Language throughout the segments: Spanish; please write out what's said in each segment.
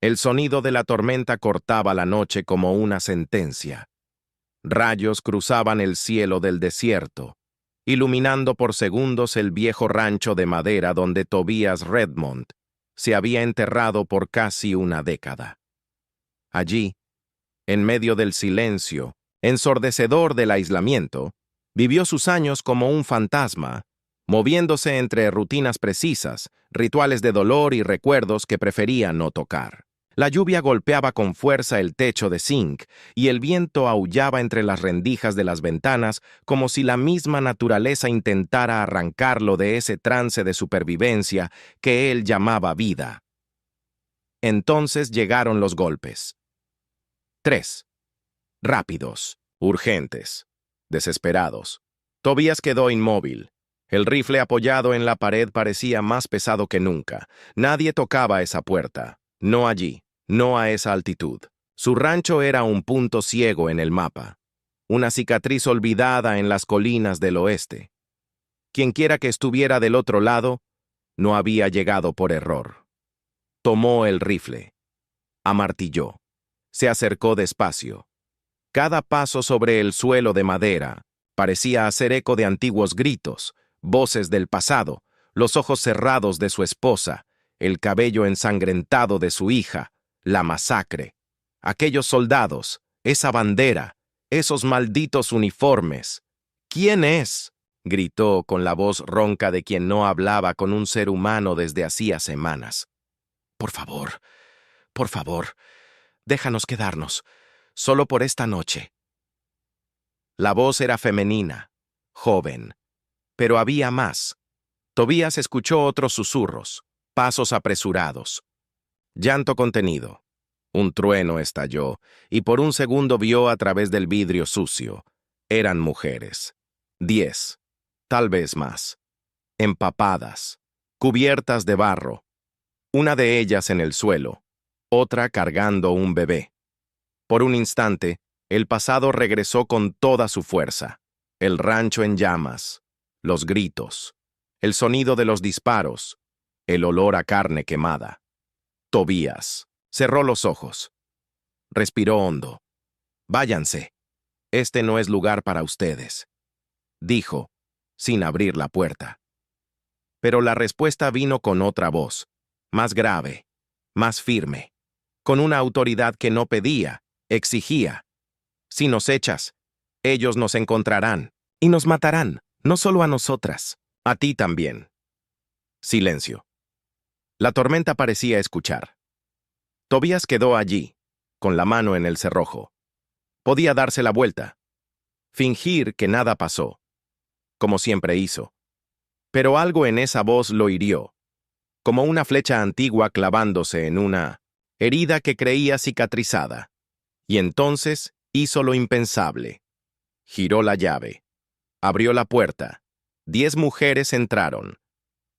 El sonido de la tormenta cortaba la noche como una sentencia. Rayos cruzaban el cielo del desierto, iluminando por segundos el viejo rancho de madera donde Tobias Redmond se había enterrado por casi una década. Allí, en medio del silencio, ensordecedor del aislamiento, vivió sus años como un fantasma, moviéndose entre rutinas precisas, rituales de dolor y recuerdos que prefería no tocar. La lluvia golpeaba con fuerza el techo de zinc y el viento aullaba entre las rendijas de las ventanas como si la misma naturaleza intentara arrancarlo de ese trance de supervivencia que él llamaba vida. Entonces llegaron los golpes. 3. Rápidos, urgentes, desesperados. Tobías quedó inmóvil. El rifle apoyado en la pared parecía más pesado que nunca. Nadie tocaba esa puerta. No allí, no a esa altitud. Su rancho era un punto ciego en el mapa, una cicatriz olvidada en las colinas del oeste. Quienquiera que estuviera del otro lado, no había llegado por error. Tomó el rifle. Amartilló. Se acercó despacio. Cada paso sobre el suelo de madera parecía hacer eco de antiguos gritos, voces del pasado, los ojos cerrados de su esposa, el cabello ensangrentado de su hija, la masacre. Aquellos soldados, esa bandera, esos malditos uniformes. ¿Quién es?, gritó con la voz ronca de quien no hablaba con un ser humano desde hacía semanas. Por favor, déjanos quedarnos, solo por esta noche. La voz era femenina, joven, pero había más. Tobías escuchó otros susurros, pasos apresurados, llanto contenido. Un trueno estalló, y por un segundo vio a través del vidrio sucio. Eran mujeres. 10, tal vez más. Empapadas, cubiertas de barro. Una de ellas en el suelo, otra cargando un bebé. Por un instante, el pasado regresó con toda su fuerza. El rancho en llamas, los gritos, el sonido de los disparos, el olor a carne quemada. Tobías cerró los ojos. Respiró hondo. «Váyanse. Este no es lugar para ustedes», dijo, sin abrir la puerta. Pero la respuesta vino con otra voz, más grave, más firme, con una autoridad que no pedía, exigía. «Si nos echas, ellos nos encontrarán y nos matarán, no solo a nosotras, a ti también». Silencio. La tormenta parecía escuchar. Tobías quedó allí, con la mano en el cerrojo. Podía darse la vuelta, fingir que nada pasó, como siempre hizo. Pero algo en esa voz lo hirió, como una flecha antigua clavándose en una herida que creía cicatrizada. Y entonces hizo lo impensable. Giró la llave. Abrió la puerta. 10 mujeres entraron,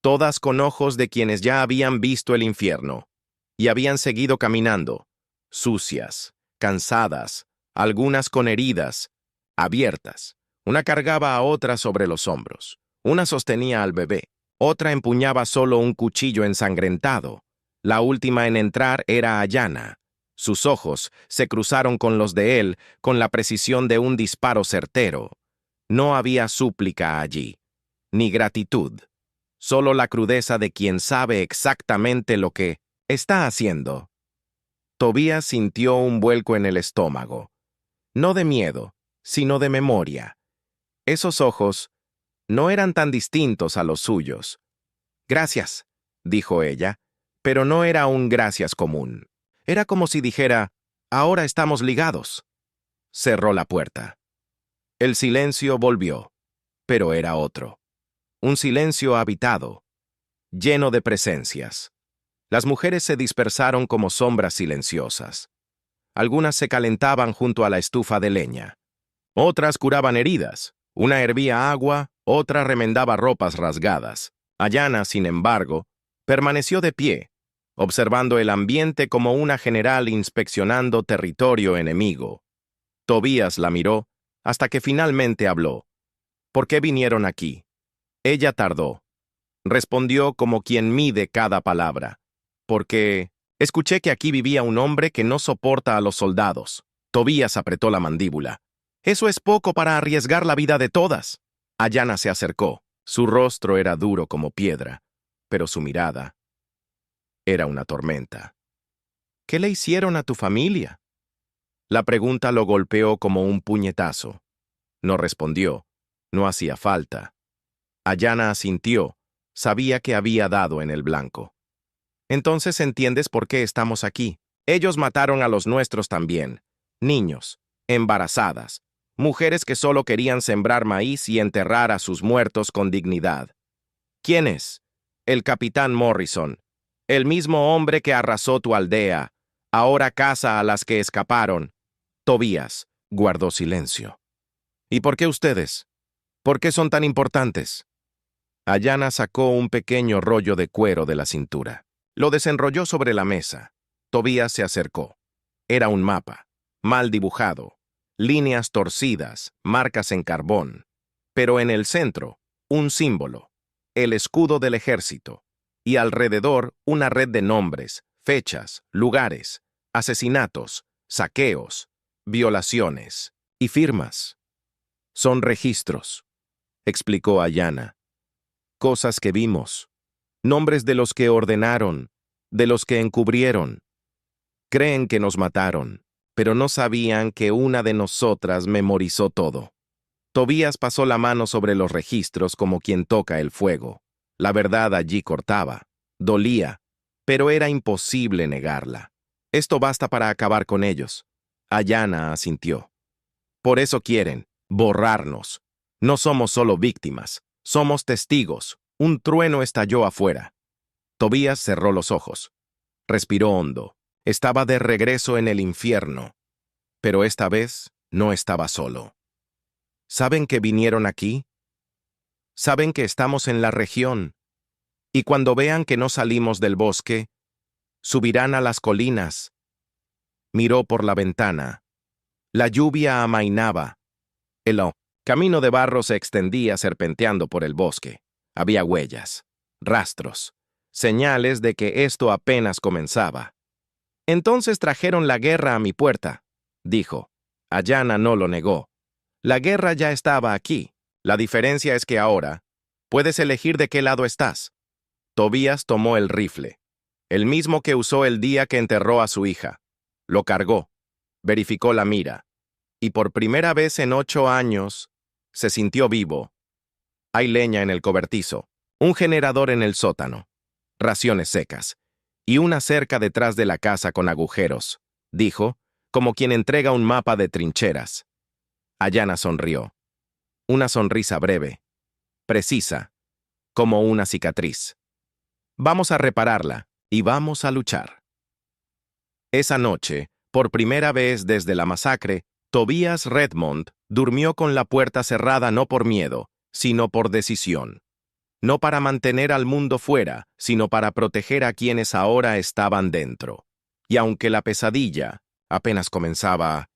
todas con ojos de quienes ya habían visto el infierno, y habían seguido caminando, sucias, cansadas, algunas con heridas, abiertas. Una cargaba a otra sobre los hombros, una sostenía al bebé, otra empuñaba solo un cuchillo ensangrentado. La última en entrar era Ayanna. Sus ojos se cruzaron con los de él con la precisión de un disparo certero. No había súplica allí, ni gratitud, solo la crudeza de quien sabe exactamente lo que está haciendo. Tobías sintió un vuelco en el estómago, no de miedo, sino de memoria. Esos ojos no eran tan distintos a los suyos. «Gracias», dijo ella, pero no era un gracias común. Era como si dijera, «Ahora estamos ligados». Cerró la puerta. El silencio volvió, pero era otro. Un silencio habitado, lleno de presencias. Las mujeres se dispersaron como sombras silenciosas. Algunas se calentaban junto a la estufa de leña. Otras curaban heridas. Una hervía agua, otra remendaba ropas rasgadas. Ayanna, sin embargo, permaneció de pie, observando el ambiente como una general inspeccionando territorio enemigo. Tobías la miró hasta que finalmente habló. «¿Por qué vinieron aquí?» Ella tardó. Respondió como quien mide cada palabra. «Porque Escuché que aquí vivía un hombre que no soporta a los soldados. Tobías apretó la mandíbula. Eso es poco para arriesgar la vida de todas. Ayanna se acercó. Su rostro era duro como piedra, pero su mirada era una tormenta. ¿Qué le hicieron a tu familia? La pregunta lo golpeó como un puñetazo. No respondió. No hacía falta. Ayanna asintió. Sabía que había dado en el blanco. Entonces entiendes por qué estamos aquí. Ellos mataron a los nuestros también. Niños, embarazadas, mujeres que solo querían sembrar maíz y enterrar a sus muertos con dignidad. ¿Quién es? El capitán Morrison, el mismo hombre que arrasó tu aldea. Ahora caza a las que escaparon. Tobías guardó silencio. ¿Y por qué ustedes? ¿Por qué son tan importantes? Ayanna sacó un pequeño rollo de cuero de la cintura. Lo desenrolló sobre la mesa. Tobías se acercó. Era un mapa, mal dibujado, líneas torcidas, marcas en carbón. Pero en el centro, un símbolo, el escudo del ejército, y alrededor una red de nombres, fechas, lugares, asesinatos, saqueos, violaciones y firmas. Son registros, explicó Ayanna. Cosas que vimos, nombres de los que ordenaron, de los que encubrieron. Creen que nos mataron, pero no sabían que una de nosotras memorizó todo. Tobías pasó la mano sobre los registros como quien toca el fuego. La verdad allí cortaba, dolía, pero era imposible negarla. Esto basta para acabar con ellos. Ayanna asintió. Por eso quieren borrarnos. No somos solo víctimas, somos testigos. Un trueno estalló afuera. Tobías cerró los ojos. Respiró hondo. Estaba de regreso en el infierno. Pero esta vez no estaba solo. ¿Saben que vinieron aquí? Saben que estamos en la región. Y cuando vean que no salimos del bosque, subirán a las colinas. Miró por la ventana. La lluvia amainaba. El camino de barro se extendía serpenteando por el bosque. Había huellas, rastros, señales de que esto apenas comenzaba. Entonces trajeron la guerra a mi puerta, dijo. Ayanna no lo negó. La guerra ya estaba aquí. La diferencia es que ahora puedes elegir de qué lado estás. Tobías tomó el rifle, el mismo que usó el día que enterró a su hija. Lo cargó, verificó la mira, y por primera vez en 8 años se sintió vivo. Hay leña en el cobertizo, un generador en el sótano, raciones secas, y una cerca detrás de la casa con agujeros, dijo, como quien entrega un mapa de trincheras. Ayanna sonrió. Una sonrisa breve, precisa, como una cicatriz. Vamos a repararla y vamos a luchar. Esa noche, por primera vez desde la masacre, Tobías Redmond durmió con la puerta cerrada no por miedo, sino por decisión. No para mantener al mundo fuera, sino para proteger a quienes ahora estaban dentro. Y aunque la pesadilla apenas comenzaba,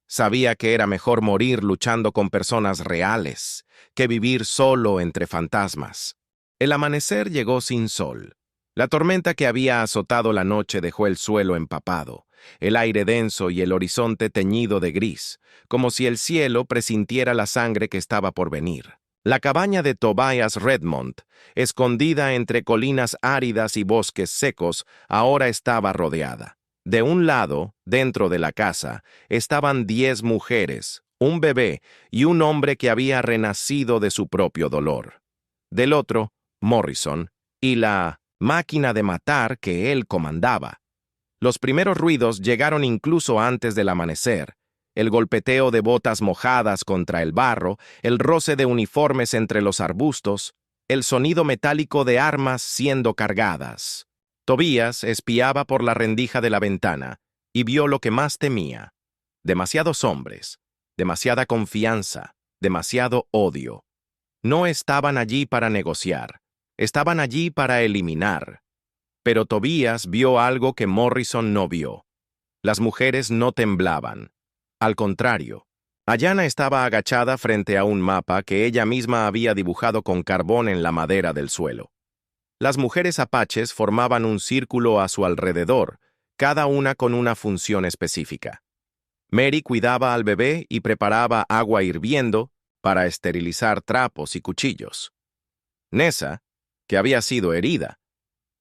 sabía que era mejor morir luchando con personas reales que vivir solo entre fantasmas. El amanecer llegó sin sol. La tormenta que había azotado la noche dejó el suelo empapado, el aire denso y el horizonte teñido de gris, como si el cielo presintiera la sangre que estaba por venir. La cabaña de Tobias Redmond, escondida entre colinas áridas y bosques secos, ahora estaba rodeada. De un lado, dentro de la casa, estaban 10 mujeres, un bebé y un hombre que había renacido de su propio dolor. Del otro, Morrison y la máquina de matar que él comandaba. Los primeros ruidos llegaron incluso antes del amanecer. El golpeteo de botas mojadas contra el barro, el roce de uniformes entre los arbustos, el sonido metálico de armas siendo cargadas. Tobías espiaba por la rendija de la ventana y vio lo que más temía. Demasiados hombres, demasiada confianza, demasiado odio. No estaban allí para negociar, estaban allí para eliminar. Pero Tobías vio algo que Morrison no vio. Las mujeres no temblaban. Al contrario, Ayanna estaba agachada frente a un mapa que ella misma había dibujado con carbón en la madera del suelo. Las mujeres apaches formaban un círculo a su alrededor, cada una con una función específica. Mary cuidaba al bebé y preparaba agua hirviendo para esterilizar trapos y cuchillos. Nessa, que había sido herida,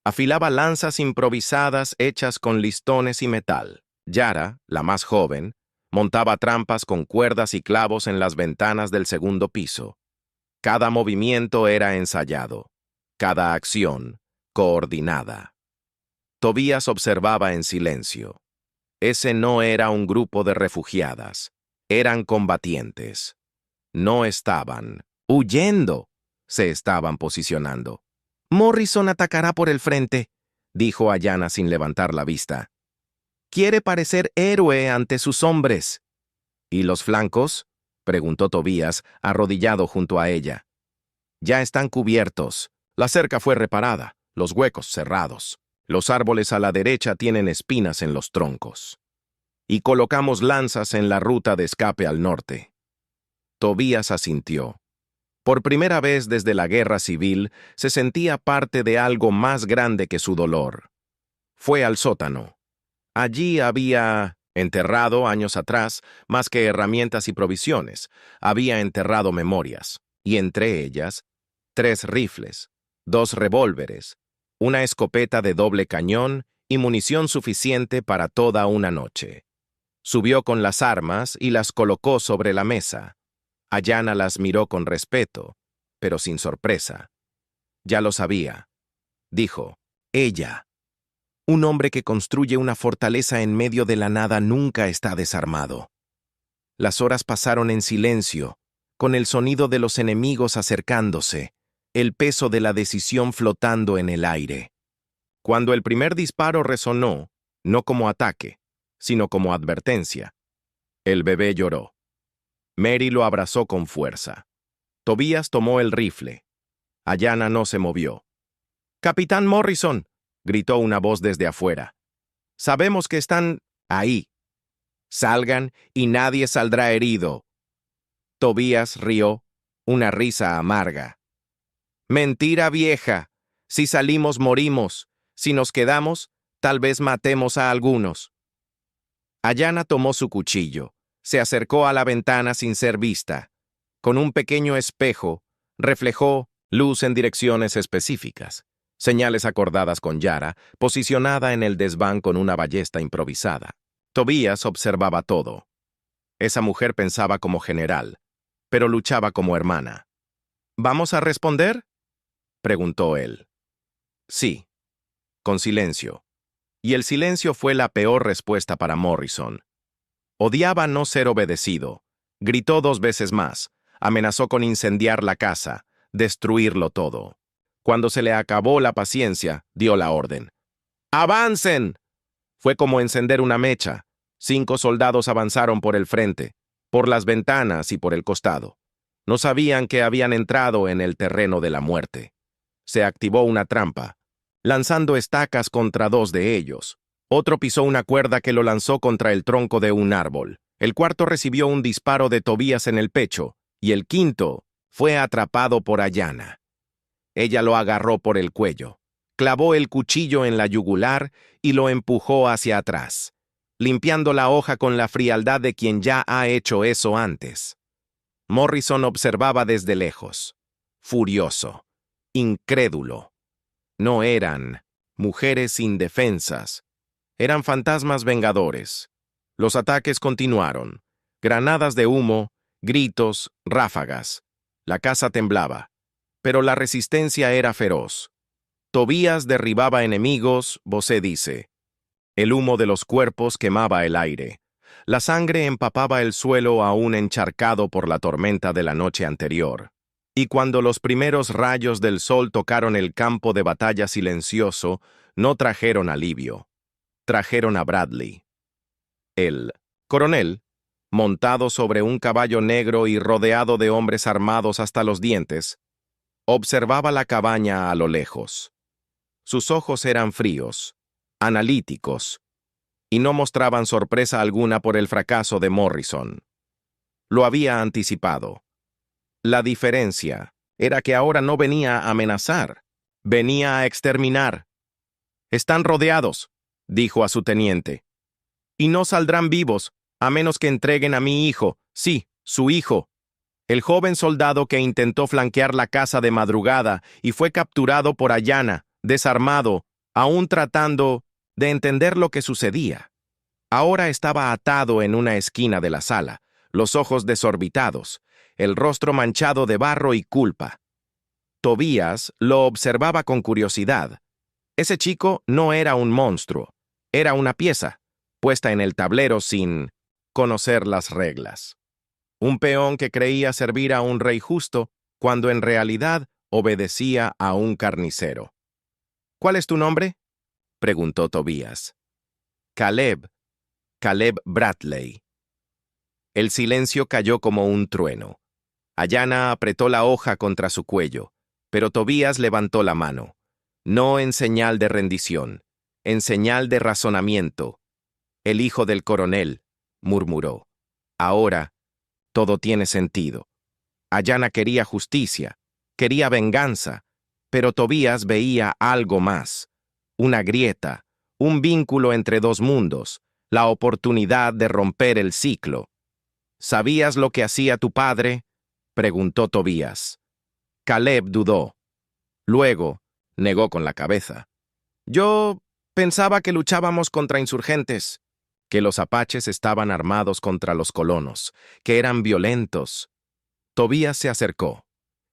afilaba lanzas improvisadas hechas con listones y metal. Yara, la más joven, montaba trampas con cuerdas y clavos en las ventanas del segundo piso. Cada movimiento era ensayado, cada acción coordinada. Tobías observaba en silencio. Ese no era un grupo de refugiadas, eran combatientes. No estaban huyendo, se estaban posicionando. Morrison atacará por el frente, dijo Ayanna sin levantar la vista. Quiere parecer héroe ante sus hombres. ¿Y los flancos? Preguntó Tobías, arrodillado junto a ella. Ya están cubiertos. La cerca fue reparada, los huecos cerrados. Los árboles a la derecha tienen espinas en los troncos. Y colocamos lanzas en la ruta de escape al norte. Tobías asintió. Por primera vez desde la guerra civil, se sentía parte de algo más grande que su dolor. Fue al sótano. Allí había enterrado, años atrás, más que herramientas y provisiones, había enterrado memorias, y entre ellas, 3 rifles, 2 revólveres, una escopeta de doble cañón y munición suficiente para toda una noche. Subió con las armas y las colocó sobre la mesa. Ayanna las miró con respeto, pero sin sorpresa. Ya lo sabía. Dijo, ella. Un hombre que construye una fortaleza en medio de la nada nunca está desarmado. Las horas pasaron en silencio, con el sonido de los enemigos acercándose, el peso de la decisión flotando en el aire. Cuando el primer disparo resonó, no como ataque, sino como advertencia, el bebé lloró. Mary lo abrazó con fuerza. Tobías tomó el rifle. Ayanna no se movió. «Capitán Morrison», gritó una voz desde afuera. «Sabemos que están ahí. Salgan y nadie saldrá herido». Tobías rió, una risa amarga. «Mentira vieja. Si salimos morimos. Si nos quedamos, tal vez matemos a algunos». Ayanna tomó su cuchillo. Se acercó a la ventana sin ser vista. Con un pequeño espejo, reflejó luz en direcciones específicas, señales acordadas con Yara, posicionada en el desván con una ballesta improvisada. Tobías observaba todo. Esa mujer pensaba como general, pero luchaba como hermana. ¿Vamos a responder?, preguntó él. Sí, con silencio. Y el silencio fue la peor respuesta para Morrison. Odiaba no ser obedecido. Gritó 2 veces más. Amenazó con incendiar la casa, destruirlo todo. Cuando se le acabó la paciencia, dio la orden. ¡Avancen! Fue como encender una mecha. 5 soldados avanzaron por el frente, por las ventanas y por el costado. No sabían que habían entrado en el terreno de la muerte. Se activó una trampa, lanzando estacas contra 2 de ellos. Otro pisó una cuerda que lo lanzó contra el tronco de un árbol. El cuarto recibió un disparo de Tobías en el pecho, y el quinto fue atrapado por Ayanna. Ella lo agarró por el cuello, clavó el cuchillo en la yugular y lo empujó hacia atrás, limpiando la hoja con la frialdad de quien ya ha hecho eso antes. Morrison observaba desde lejos, furioso, incrédulo. No eran mujeres indefensas. Eran fantasmas vengadores. Los ataques continuaron. Granadas de humo, gritos, ráfagas. La casa temblaba, pero la resistencia era feroz. Tobías derribaba enemigos, Bosé dice. El humo de los cuerpos quemaba el aire. La sangre empapaba el suelo aún encharcado por la tormenta de la noche anterior. Y cuando los primeros rayos del sol tocaron el campo de batalla silencioso, no trajeron alivio. Trajeron a Bradley. El coronel, montado sobre un caballo negro y rodeado de hombres armados hasta los dientes, observaba la cabaña a lo lejos. Sus ojos eran fríos, analíticos, y no mostraban sorpresa alguna por el fracaso de Morrison. Lo había anticipado. La diferencia era que ahora no venía a amenazar, Venía a exterminar. Están rodeados, dijo a su teniente. Y no saldrán vivos, a menos que entreguen a mi hijo, sí, su hijo. El joven soldado que intentó flanquear la casa de madrugada y fue capturado por Ayanna, desarmado, aún tratando de entender lo que sucedía. Ahora estaba atado en una esquina de la sala, los ojos desorbitados, el rostro manchado de barro y culpa. Tobías lo observaba con curiosidad. Ese chico no era un monstruo, era una pieza, puesta en el tablero sin conocer las reglas. Un peón que creía servir a un rey justo, cuando en realidad obedecía a un carnicero. ¿Cuál es tu nombre?, preguntó Tobías. Caleb Bradley. El silencio cayó como un trueno. Ayanna apretó la hoja contra su cuello, pero Tobías levantó la mano, no en señal de rendición, en señal de razonamiento. El hijo del coronel, murmuró. Ahora, todo tiene sentido. Ayanna quería justicia, quería venganza, pero Tobías veía algo más. Una grieta, un vínculo entre dos mundos, la oportunidad de romper el ciclo. ¿Sabías lo que hacía tu padre?, preguntó Tobías. Caleb dudó. Luego, negó con la cabeza. Yo pensaba que luchábamos contra insurgentes, que los apaches estaban armados contra los colonos, que eran violentos. Tobías se acercó.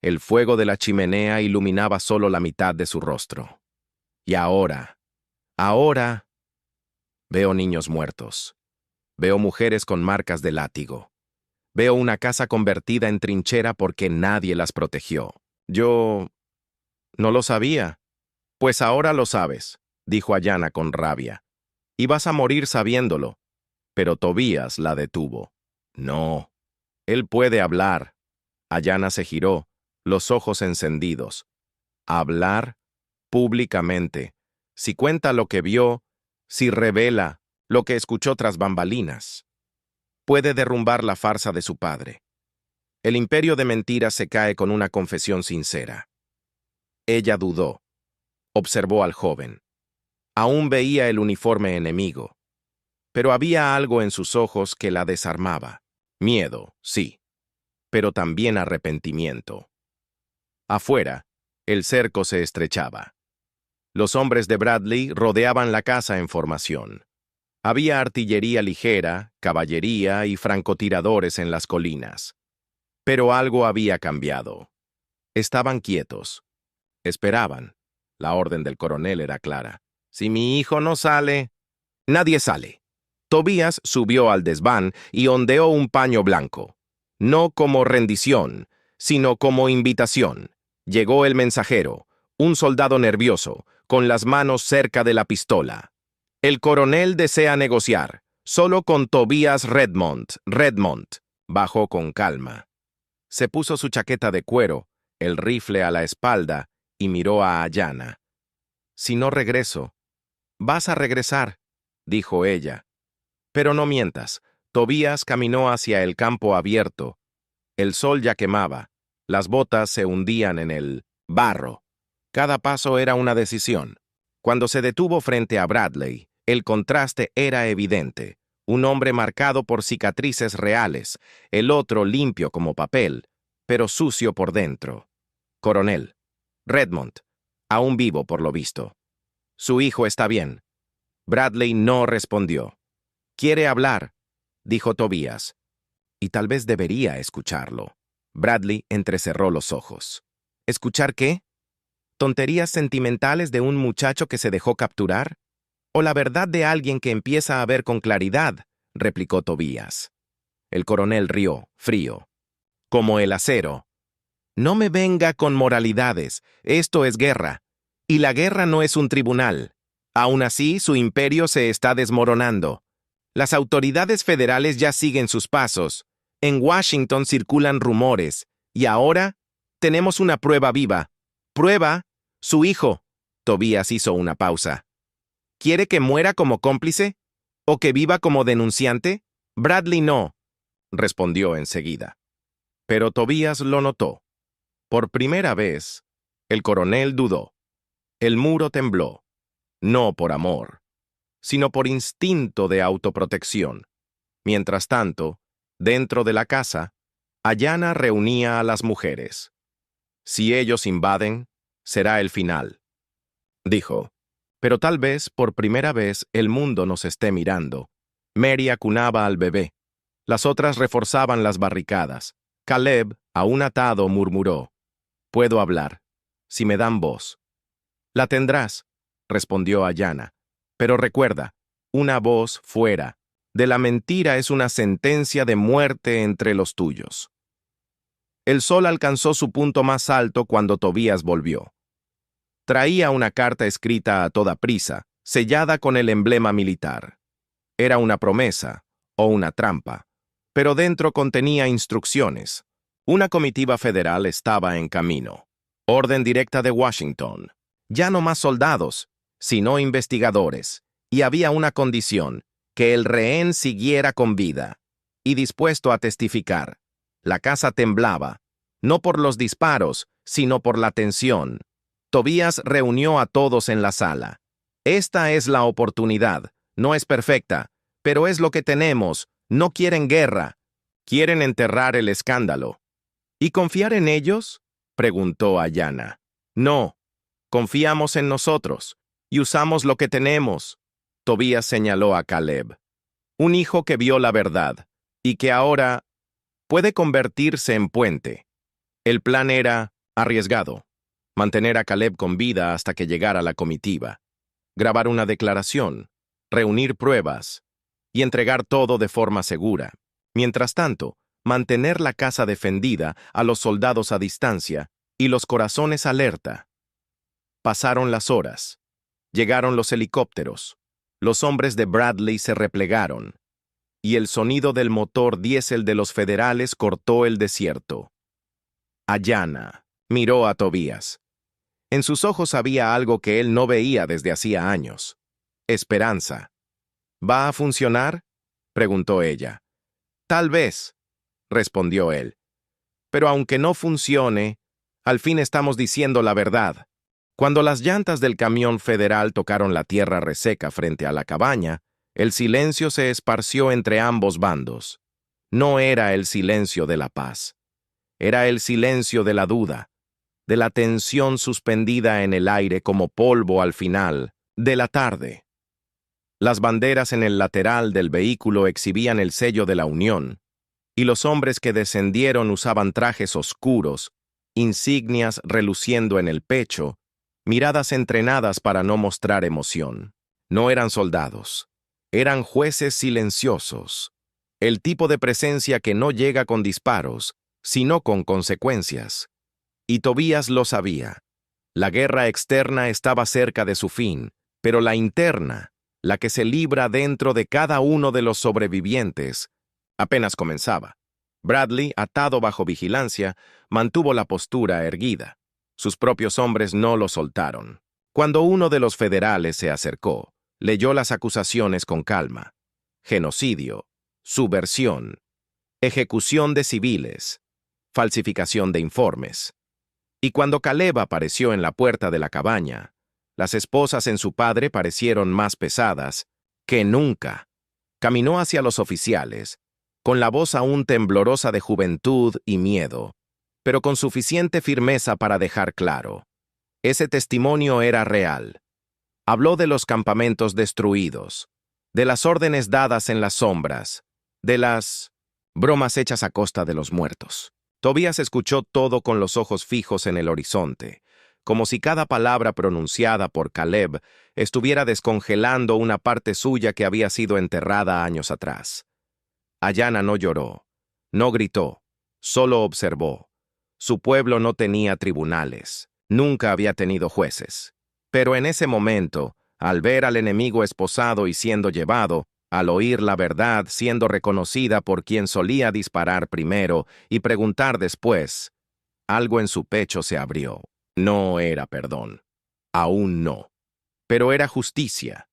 El fuego de la chimenea iluminaba solo la mitad de su rostro. Y ahora, veo niños muertos. Veo mujeres con marcas de látigo. Veo una casa convertida en trinchera porque nadie las protegió. Yo no lo sabía. Pues ahora lo sabes, dijo Ayanna con rabia. Y vas a morir sabiéndolo. Pero Tobías la detuvo. No, él puede hablar. Ayanna se giró, los ojos encendidos. Hablar públicamente. Si cuenta lo que vio, si revela lo que escuchó tras bambalinas, puede derrumbar la farsa de su padre. El imperio de mentiras se cae con una confesión sincera. Ella dudó. Observó al joven. Aún veía el uniforme enemigo. Pero había algo en sus ojos que la desarmaba. Miedo, sí, pero también arrepentimiento. Afuera, el cerco se estrechaba. Los hombres de Bradley rodeaban la casa en formación. Había artillería ligera, caballería y francotiradores en las colinas. Pero algo había cambiado. Estaban quietos. Esperaban. La orden del coronel era clara. Si mi hijo no sale, nadie sale. Tobías subió al desván y ondeó un paño blanco. No como rendición, sino como invitación. Llegó el mensajero, un soldado nervioso, con las manos cerca de la pistola. El coronel desea negociar, solo con Tobías Redmond. Bajó con calma. Se puso su chaqueta de cuero, el rifle a la espalda, y miró a Ayanna. Si no regreso, vas a regresar, dijo ella. Pero no mientas. Tobías caminó hacia el campo abierto. El sol ya quemaba. Las botas se hundían en el barro. Cada paso era una decisión. Cuando se detuvo frente a Bradley, el contraste era evidente. Un hombre marcado por cicatrices reales, el otro limpio como papel, pero sucio por dentro. Coronel. Redmond. Aún vivo, por lo visto. Su hijo está bien. Bradley no respondió. Quiere hablar, dijo Tobías. Y tal vez debería escucharlo. Bradley entrecerró los ojos. ¿Escuchar qué? ¿Tonterías sentimentales de un muchacho que se dejó capturar? ¿O la verdad de alguien que empieza a ver con claridad?, replicó Tobías. El coronel rió, frío. Como el acero. No me venga con moralidades, esto es guerra. Y la guerra no es un tribunal. Aún así, su imperio se está desmoronando. Las autoridades federales ya siguen sus pasos. En Washington circulan rumores. Y ahora tenemos una prueba viva. ¿Prueba? Su hijo. Tobías hizo una pausa. ¿Quiere que muera como cómplice? ¿O que viva como denunciante? Bradley no, respondió enseguida. Pero Tobías lo notó. Por primera vez, el coronel dudó. El muro tembló, no por amor, sino por instinto de autoprotección. Mientras tanto, dentro de la casa, Ayanna reunía a las mujeres. Si ellos invaden, será el final, dijo. Pero tal vez, por primera vez, el mundo nos esté mirando. Mary acunaba al bebé. Las otras reforzaban las barricadas. Caleb, aún atado, murmuró: «Puedo hablar, si me dan voz». «La tendrás», respondió Ayanna. «Pero recuerda, una voz fuera de la mentira es una sentencia de muerte entre los tuyos». El sol alcanzó su punto más alto cuando Tobías volvió. Traía una carta escrita a toda prisa, sellada con el emblema militar. Era una promesa o una trampa, pero dentro contenía instrucciones. Una comitiva federal estaba en camino. Orden directa de Washington. Ya no más soldados, sino investigadores. Y había una condición: que el rehén siguiera con vida y dispuesto a testificar. La casa temblaba, no por los disparos, sino por la tensión. Tobías reunió a todos en la sala. «Esta es la oportunidad. No es perfecta, pero es lo que tenemos. No quieren guerra. Quieren enterrar el escándalo». «¿Y confiar en ellos?», preguntó Ayanna. «No. Confiamos en nosotros y usamos lo que tenemos». Tobías señaló a Caleb. «Un hijo que vio la verdad y que ahora puede convertirse en puente». El plan era arriesgado: mantener a Caleb con vida hasta que llegara la comitiva, grabar una declaración, reunir pruebas y entregar todo de forma segura. Mientras tanto, mantener la casa defendida, a los soldados a distancia y los corazones alerta. Pasaron las horas. Llegaron los helicópteros. Los hombres de Bradley se replegaron, y el sonido del motor diésel de los federales cortó el desierto. Ayanna miró a Tobías. En sus ojos había algo que él no veía desde hacía años: esperanza. «¿Va a funcionar?», preguntó ella. «Tal vez», respondió él. «Pero aunque no funcione, al fin estamos diciendo la verdad». Cuando las llantas del camión federal tocaron la tierra reseca frente a la cabaña, el silencio se esparció entre ambos bandos. No era el silencio de la paz. Era el silencio de la duda, de la tensión suspendida en el aire como polvo al final de la tarde. Las banderas en el lateral del vehículo exhibían el sello de la Unión, y los hombres que descendieron usaban trajes oscuros, insignias reluciendo en el pecho, miradas entrenadas para no mostrar emoción. No eran soldados, eran jueces silenciosos, el tipo de presencia que no llega con disparos, sino con consecuencias. Y Tobías lo sabía. La guerra externa estaba cerca de su fin, pero la interna, la que se libra dentro de cada uno de los sobrevivientes, apenas comenzaba. Bradley, atado bajo vigilancia, mantuvo la postura erguida. Sus propios hombres no lo soltaron. Cuando uno de los federales se acercó, leyó las acusaciones con calma: genocidio, subversión, ejecución de civiles, falsificación de informes. Y cuando Caleb apareció en la puerta de la cabaña, las esposas en su padre parecieron más pesadas que nunca. Caminó hacia los oficiales, con la voz aún temblorosa de juventud y miedo, pero con suficiente firmeza para dejar claro: ese testimonio era real. Habló de los campamentos destruidos, de las órdenes dadas en las sombras, de las bromas hechas a costa de los muertos. Tobías escuchó todo con los ojos fijos en el horizonte, como si cada palabra pronunciada por Caleb estuviera descongelando una parte suya que había sido enterrada años atrás. Ayanna no lloró, no gritó, solo observó. Su pueblo no tenía tribunales, nunca había tenido jueces. Pero en ese momento, al ver al enemigo esposado y siendo llevado, al oír la verdad siendo reconocida por quien solía disparar primero y preguntar después, algo en su pecho se abrió. No era perdón, aún no, pero era justicia,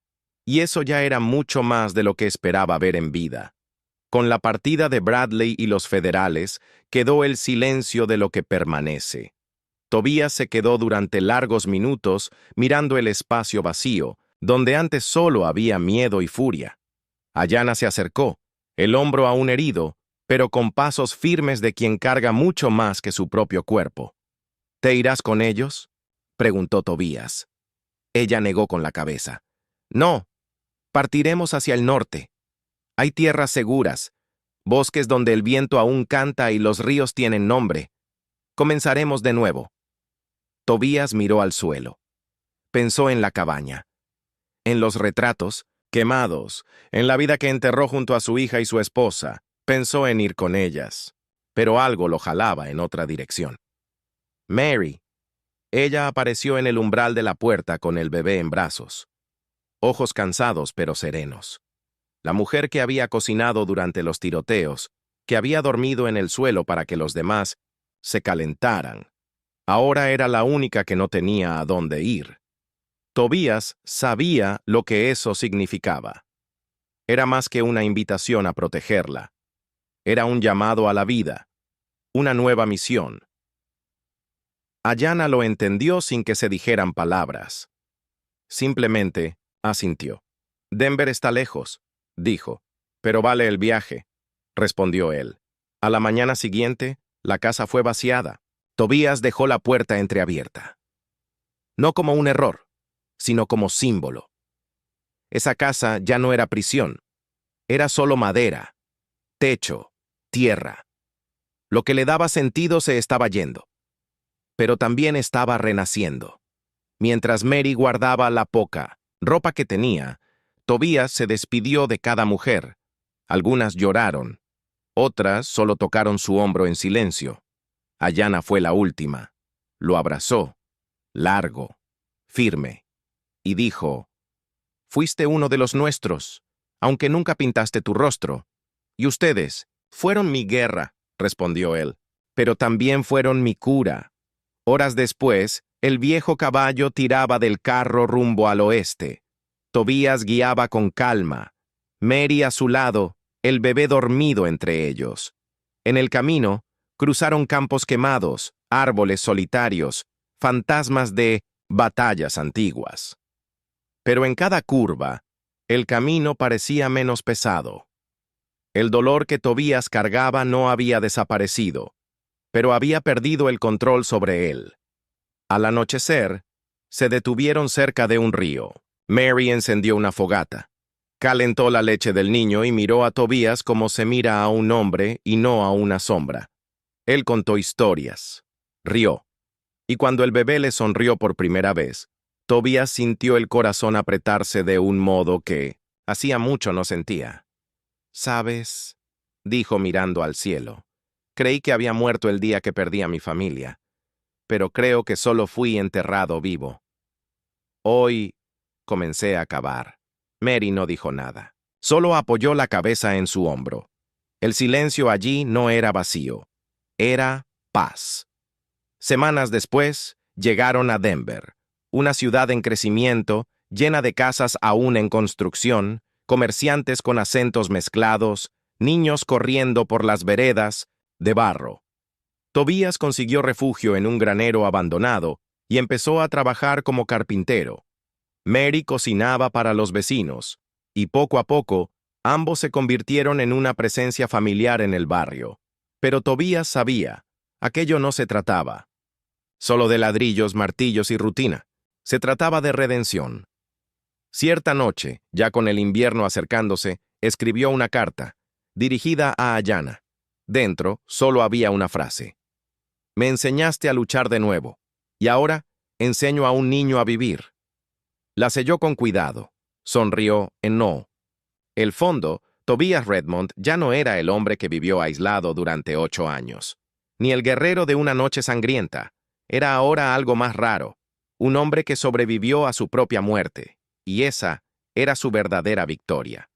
y eso ya era mucho más de lo que esperaba ver en vida. Con la partida de Bradley y los federales, quedó el silencio de lo que permanece. Tobías se quedó durante largos minutos mirando el espacio vacío, donde antes solo había miedo y furia. Ayanna se acercó, el hombro aún herido, pero con pasos firmes de quien carga mucho más que su propio cuerpo. ¿Te irás con ellos?, preguntó Tobías. Ella negó con la cabeza. No, partiremos hacia el norte. Hay tierras seguras, bosques donde el viento aún canta y los ríos tienen nombre. Comenzaremos de nuevo. Tobías miró al suelo. Pensó en la cabaña, en los retratos, quemados, en la vida que enterró junto a su hija y su esposa. Pensó en ir con ellas, pero algo lo jalaba en otra dirección. Mary. Ella apareció en el umbral de la puerta con el bebé en brazos. Ojos cansados pero serenos. La mujer que había cocinado durante los tiroteos, que había dormido en el suelo para que los demás se calentaran. Ahora era la única que no tenía a dónde ir. Tobías sabía lo que eso significaba. Era más que una invitación a protegerla. Era un llamado a la vida, una nueva misión. Ayanna lo entendió sin que se dijeran palabras. Simplemente asintió. Denver está lejos, dijo. Pero vale el viaje, respondió él. A la mañana siguiente, la casa fue vaciada. Tobías dejó la puerta entreabierta. No como un error, sino como símbolo. Esa casa ya no era prisión. Era solo madera, techo, tierra. Lo que le daba sentido se estaba yendo, pero también estaba renaciendo. Mientras Mary guardaba la poca ropa que tenía, Tobías se despidió de cada mujer. Algunas lloraron, otras solo tocaron su hombro en silencio. Ayanna fue la última. Lo abrazó, largo, firme, y dijo: «Fuiste uno de los nuestros, aunque nunca pintaste tu rostro. Y ustedes fueron mi guerra», respondió él, «pero también fueron mi cura». Horas después, el viejo caballo tiraba del carro rumbo al oeste. Tobías guiaba con calma. Mary a su lado, el bebé dormido entre ellos. En el camino, cruzaron campos quemados, árboles solitarios, fantasmas de batallas antiguas. Pero en cada curva, el camino parecía menos pesado. El dolor que Tobías cargaba no había desaparecido, pero había perdido el control sobre él. Al anochecer, se detuvieron cerca de un río. Mary encendió una fogata. Calentó la leche del niño y miró a Tobías como se mira a un hombre y no a una sombra. Él contó historias. Rió. Y cuando el bebé le sonrió por primera vez, Tobías sintió el corazón apretarse de un modo que hacía mucho no sentía. «¿Sabes?», dijo mirando al cielo. «Creí que había muerto el día que perdí a mi familia, pero creo que solo fui enterrado vivo. Hoy comencé a cavar». Mary no dijo nada. Solo apoyó la cabeza en su hombro. El silencio allí no era vacío. Era paz. Semanas después, llegaron a Denver, una ciudad en crecimiento, llena de casas aún en construcción, comerciantes con acentos mezclados, niños corriendo por las veredas de barro. Tobías consiguió refugio en un granero abandonado y empezó a trabajar como carpintero. Mary cocinaba para los vecinos, y poco a poco, ambos se convirtieron en una presencia familiar en el barrio. Pero Tobías sabía, aquello no se trataba solo de ladrillos, martillos y rutina. Se trataba de redención. Cierta noche, ya con el invierno acercándose, escribió una carta, dirigida a Ayanna. Dentro solo había una frase: «Me enseñaste a luchar de nuevo, y ahora enseño a un niño a vivir». La selló con cuidado. Sonrió en no. El fondo, Tobías Redmond ya no era el hombre que vivió aislado durante 8 años, ni el guerrero de una noche sangrienta. Era ahora algo más raro, un hombre que sobrevivió a su propia muerte, y esa era su verdadera victoria.